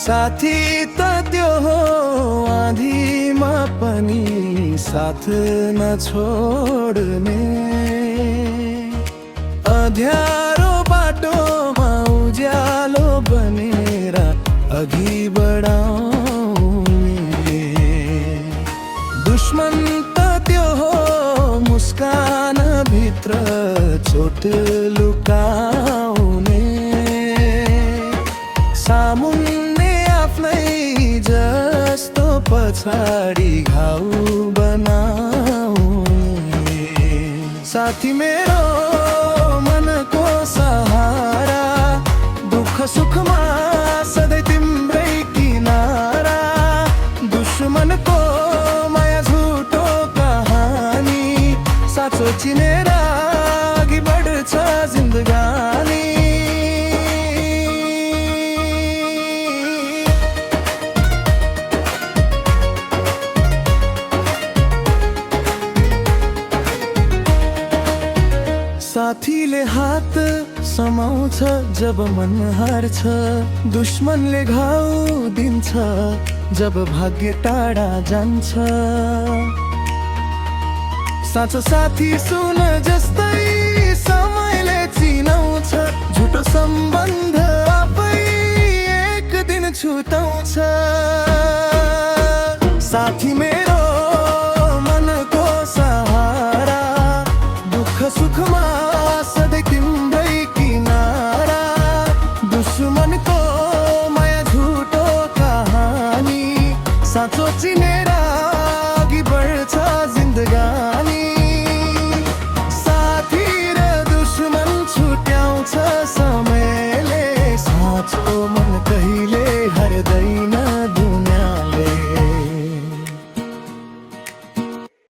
साथी त त्यो हो आँधीमा पनि साथ नछोड्ने, अँध्यारो बाटोमा उज्यालो बनेर अघि बढाउने। दुश्मन त त्यो हो मुस्कान भित्र चोट लुकाउने, सामुन्ने आफ्नै जस्तो पछाडि घाउ बनाउने। साथी मेरो मनको सहारा, दुःख सुखमा सधैँ तिम्रै किनारा। दुश्मनको माया झुटो कहानी, साँचो चिनेर अघि बढ्छ जिन्दगानी। साथीले हात समाउँछ जब मन हार्छ, दुश्मनले घाउ दिन्छ जब भाग्य टाढा जान्छ। साँचो साथी सुन जस्तै समयले चिनाउँछ, झुटो सम्बन्ध आफै एक दिन छुटाउँछ। साथी मेरो मनको सहारा, दुःख सुखमा सधैँ तिम्रै किनारा। दुश्मनको माया झुटो कहानी, साँचो चिनेर अघि बढ्छ जिन्दगानी। साथी र दुश्मन छुट्याउँछ समयले, साँचो मन कहिले